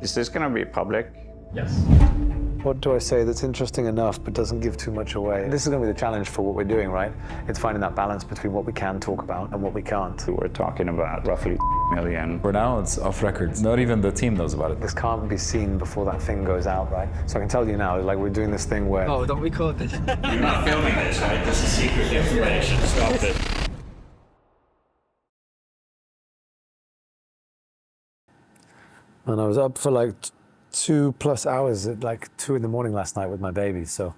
Is this going to be public? Yes. What do I say that's interesting enough but doesn't give too much away? This is going to be the challenge for what we're doing, right? It's finding that balance between what we can talk about and what we can't. We're talking about roughly million. For now, it's off record. Not even the team knows about it. This can't be seen before that thing goes out, right? So I can tell you now, like we're doing this thing where... Oh, don't record this. You're not filming this, right? This is secret information. Stop it. And I was up for like 2+ hours at like 2 in the morning last night with my baby, so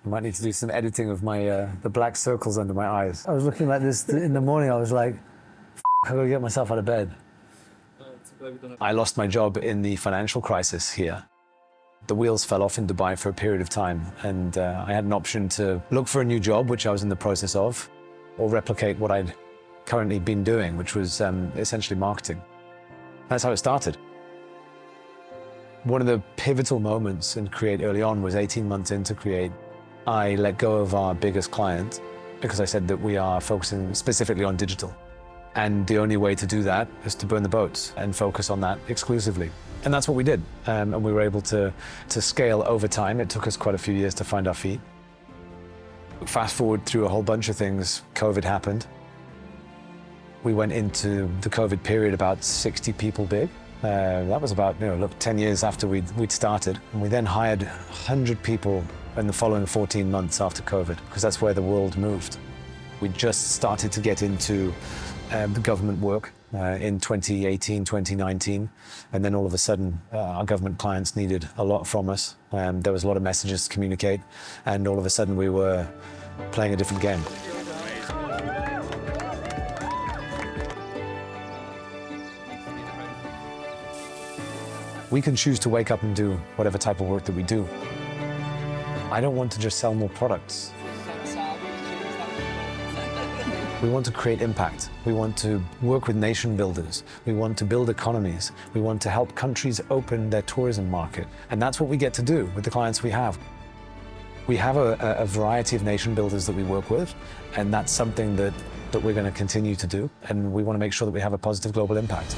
I might need to do some editing of my the black circles under my eyes. I was looking like this in the morning. I was like, I gotta get myself out of bed. I lost my job in the financial crisis here. The wheels fell off in Dubai for a period of time, and I had an option to look for a new job, which I was in the process of, or replicate what I'd currently been doing, which was essentially marketing. That's how it started. One of the pivotal moments in Create early on was 18 months into Create. I let go of our biggest client because I said that we are focusing specifically on digital. And the only way to do that is to burn the boats and focus on that exclusively. And that's what we did. And we were able to scale over time. It took us quite a few years to find our feet. Fast forward through a whole bunch of things, COVID happened. We went into the COVID period about 60 people big. That was about, 10 years after we'd started. And we then hired 100 people in the following 14 months after COVID, because that's where the world moved. We just started to get into the government work in 2018, 2019. And then all of a sudden, our government clients needed a lot from us. There was a lot of messages to communicate. And all of a sudden, we were playing a different game. We can choose to wake up and do whatever type of work that we do. I don't want to just sell more products. We want to create impact. We want to work with nation builders. We want to build economies. We want to help countries open their tourism market. And that's what we get to do with the clients we have. We have a variety of nation builders that we work with, and that's something that we're going to continue to do. And we want to make sure that we have a positive global impact.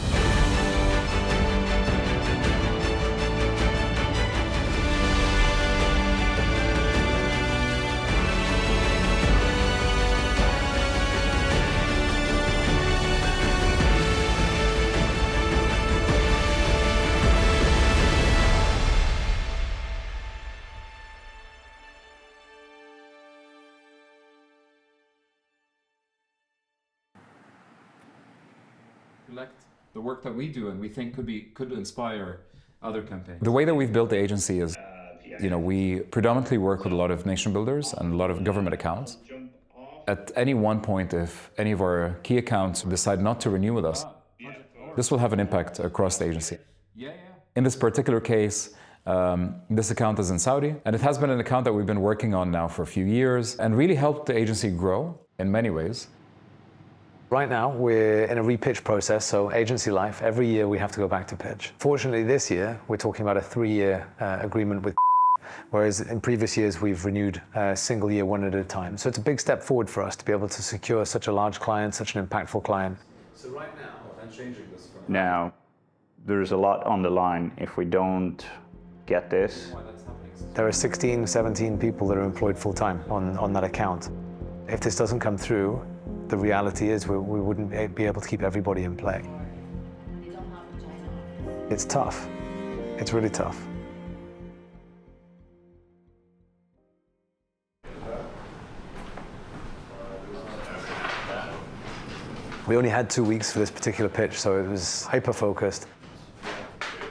The work that we do and we think could inspire other campaigns. The way that we've built the agency is, we predominantly work with a lot of nation builders and a lot of government accounts. At any one point, if any of our key accounts decide not to renew with us, this will have an impact across the agency. In this particular case, this account is in Saudi, and it has been an account that we've been working on now for a few years and really helped the agency grow in many ways. Right now, we're in a repitch process, so agency life, every year we have to go back to pitch. Fortunately, this year, we're talking about a 3-year agreement with whereas in previous years, we've renewed a single year, one at a time. So it's a big step forward for us to be able to secure such a large client, such an impactful client. So right now, I'm changing this from... Now, there's a lot on the line if we don't get this. There are 16, 17 people that are employed full-time on that account. If this doesn't come through, the reality is we wouldn't be able to keep everybody in play. It's tough. It's really tough. We only had 2 weeks for this particular pitch, so it was hyper-focused.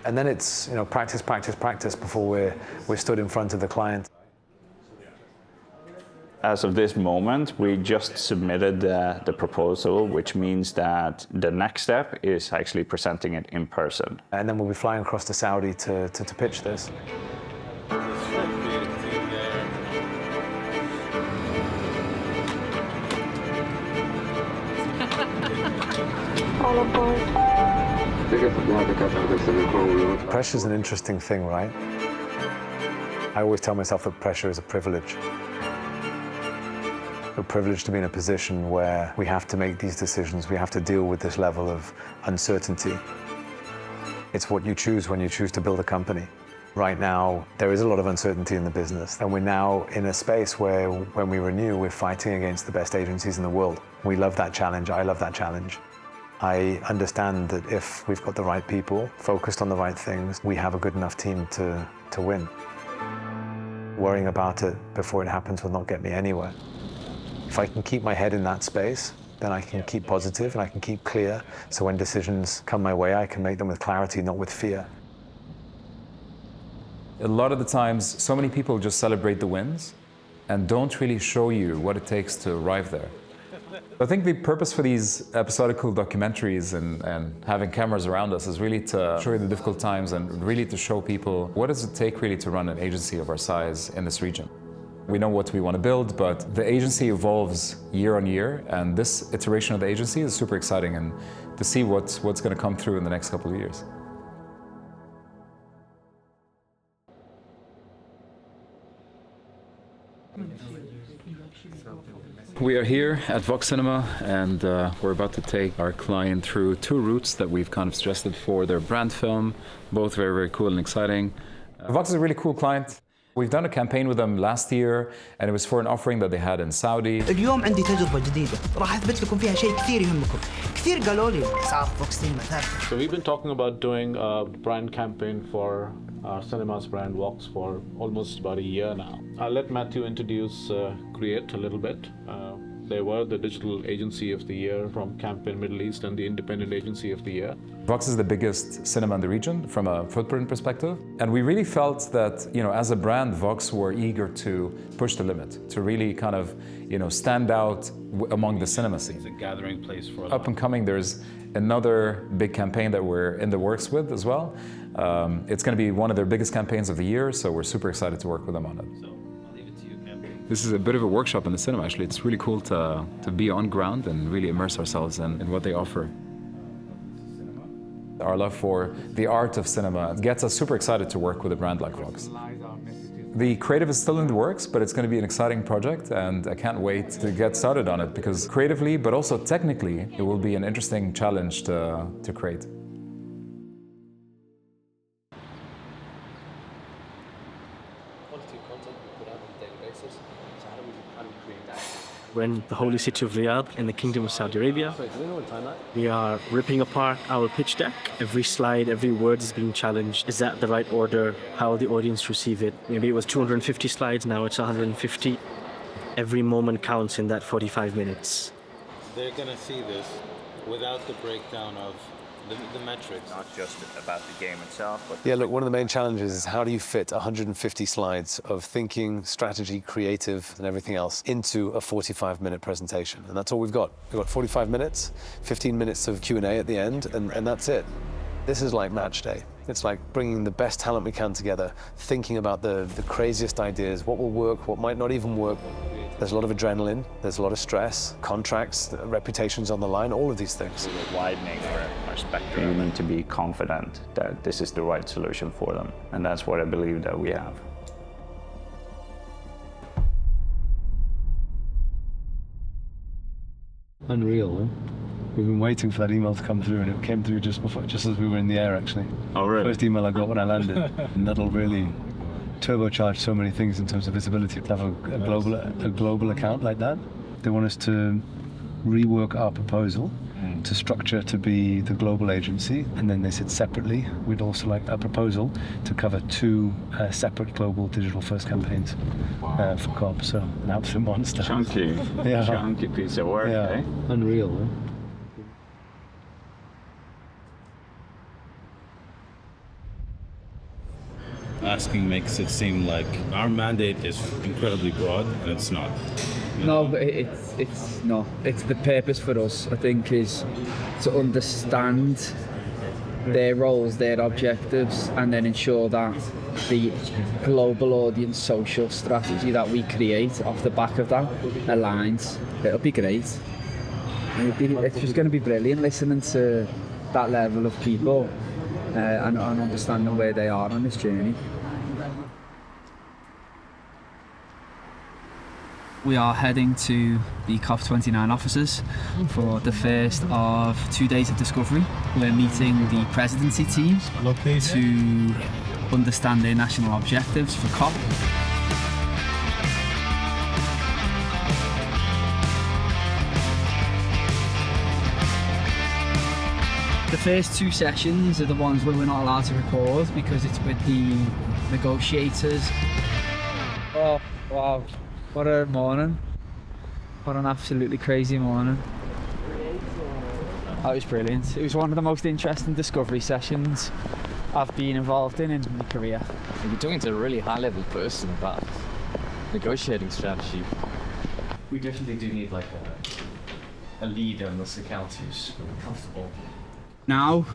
And then it's practice, practice, practice before we're stood in front of the client. As of this moment, we just submitted the proposal, which means that the next step is actually presenting it in person. And then we'll be flying across to Saudi to pitch this. All aboard. Pressure's an interesting thing, right? I always tell myself that pressure is a privilege. We're privileged to be in a position where we have to make these decisions. We have to deal with this level of uncertainty. It's what you choose when you choose to build a company. Right now, there is a lot of uncertainty in the business, and we're now in a space where when we renew, we're fighting against the best agencies in the world. We love that challenge. I love that challenge. I understand that if we've got the right people focused on the right things, we have a good enough team to win. Worrying about it before it happens will not get me anywhere. If I can keep my head in that space, then I can keep positive and I can keep clear, so when decisions come my way, I can make them with clarity, not with fear. A lot of the times, so many people just celebrate the wins and don't really show you what it takes to arrive there. I think the purpose for these episodical documentaries and having cameras around us is really to show you the difficult times and really to show people what does it take really to run an agency of our size in this region. We know what we want to build, but the agency evolves year on year, and this iteration of the agency is super exciting, and to see what's going to come through in the next couple of years. We are here at Vox Cinema, and we're about to take our client through two routes that we've kind of suggested for their brand film, both very, very cool and exciting. Vox is a really cool client. We've done a campaign with them last year, and it was for an offering that they had in Saudi. اليوم عندي تجربة جديدة راح أثبت لكم فيها شيء كثير يهمكم. كثير قالوا لي أسعار فوكس سينما ثابتة. So we've been talking about doing a brand campaign for our cinema's brand Vox for almost about a year now. I'll let Matthew introduce Create a little bit. They were the digital agency of the year from Campaign Middle East and the independent agency of the year. Vox is the biggest cinema in the region from a footprint perspective. And we really felt that, as a brand, Vox were eager to push the limit, to really kind of, stand out among the cinema scene. It's a gathering place for Up and coming, there's another big campaign that we're in the works with as well. It's going to be one of their biggest campaigns of the year, so we're super excited to work with them on it. This is a bit of a workshop in the cinema, actually. It's really cool to be on ground and really immerse ourselves in what they offer. Our love for the art of cinema gets us super excited to work with a brand like Vox. The creative is still in the works, but it's going to be an exciting project, and I can't wait to get started on it, because creatively, but also technically, it will be an interesting challenge to create. We're in the holy city of Riyadh in the Kingdom of Saudi Arabia. We are ripping apart our pitch deck. Every slide, every word is being challenged. Is that the right order? How will the audience receive it? Maybe it was 250 slides, now it's 150. Every moment counts in that 45 minutes. They're going to see this without the breakdown of the metrics. Not just about the game itself, but... Yeah, look, one of the main challenges is how do you fit 150 slides of thinking, strategy, creative, and everything else into a 45-minute presentation? And that's all we've got. We've got 45 minutes, 15 minutes of Q&A at the end, and that's it. This is like match day. It's like bringing the best talent we can together, thinking about the craziest ideas, what will work, what might not even work. There's a lot of adrenaline, there's a lot of stress, contracts, reputations on the line, all of these things. We're widening our spectrum. You need to be confident that this is the right solution for them. And that's what I believe that we have. Unreal, huh? We've been waiting for that email to come through, and it came through just as we were in the air, actually. Oh, really? First email I got when I landed. And that'll really turbocharge so many things in terms of visibility. To have a global account like that. They want us to rework our proposal to structure to be the global agency, and then they said separately we'd also like a proposal to cover two separate global digital first campaigns for COP. So an absolute monster. Chunky. Yeah. Chunky piece of work, Yeah. eh? Unreal, huh? Asking makes it seem like our mandate is incredibly broad, and it's not. No, but it's not. It's the purpose for us, I think, is to understand their roles, their objectives, and then ensure that the global audience social strategy that we create off the back of that aligns. It'll be great. It's just going to be brilliant listening to that level of people and understanding where they are on this journey. We are heading to the COP29 offices for the first of 2 days of discovery. We're meeting the presidency team to understand their national objectives for COP. The first 2 sessions are the ones where we're not allowed to record because it's with the negotiators. Oh, wow. What a morning. What an absolutely crazy morning. That was brilliant. It was one of the most interesting discovery sessions I've been involved in my career. You're talking to a really high-level person about negotiating strategy. We definitely do need like a leader on this account who's comfortable. Now,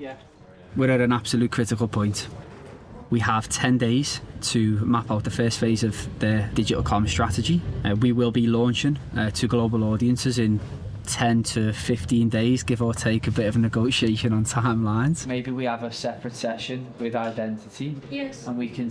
we're at an absolute critical point. We have 10 days to map out the first phase of their digital commerce strategy. We will be launching to global audiences in 10 to 15 days, give or take a bit of a negotiation on timelines. Maybe we have a separate session with identity. Yes. And we can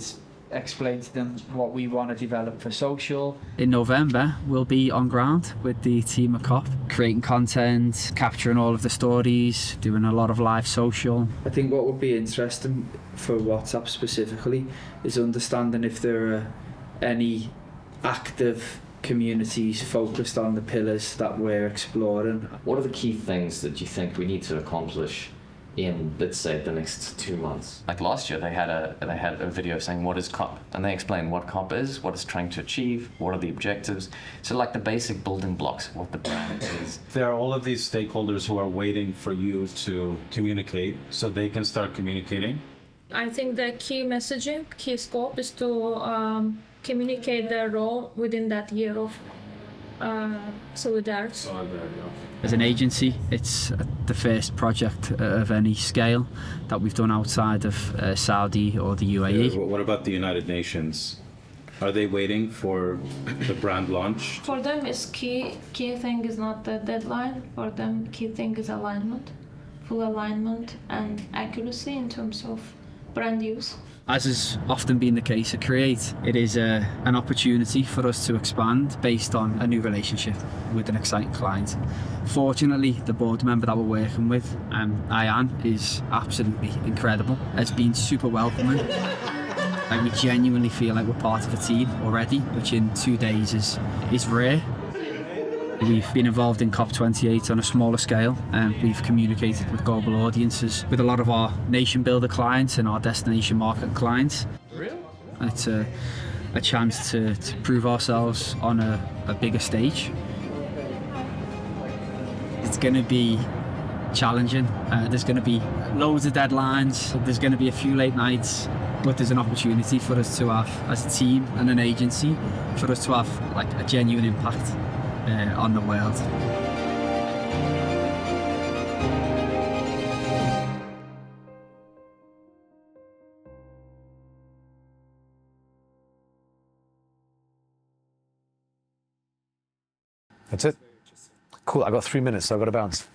explain to them what we want to develop for social. In November, we'll be on ground with the team at COP, creating content, capturing all of the stories, doing a lot of live social. I think what would be interesting for WhatsApp specifically is understanding if there are any active communities focused on the pillars that we're exploring. What are the key things that you think we need to accomplish in, let's say, the next 2 months? Like last year, they had a video saying what is COP, and they explained what COP is, what it's trying to achieve, what are the objectives. So like the basic building blocks, what the brand is. There are all of these stakeholders who are waiting for you to communicate so they can start communicating. I think the key messaging, key scope is to communicate their role within that year of solidarity. As an agency, it's the first project of any scale that we've done outside of Saudi or the UAE. What about the United Nations? Are they waiting for the brand launch? For them, is key thing is not the deadline. For them, key thing is alignment, full alignment and accuracy in terms of brand use. As has often been the case at Create, it is an opportunity for us to expand based on a new relationship with an exciting client. Fortunately, the board member that we're working with, Ayan, is absolutely incredible. Has been super welcoming. Like, we genuinely feel like we're part of a team already, which in 2 days is rare. We've been involved in COP28 on a smaller scale, and we've communicated with global audiences with a lot of our nation builder clients and our destination market clients. Really? It's a chance to prove ourselves on a bigger stage. It's going to be challenging. There's going to be loads of deadlines. There's going to be a few late nights, but there's an opportunity for us to have, as a team and an agency, for us to have like a genuine impact on the world. That's it? Cool, I got 3 minutes, so I've got to bounce.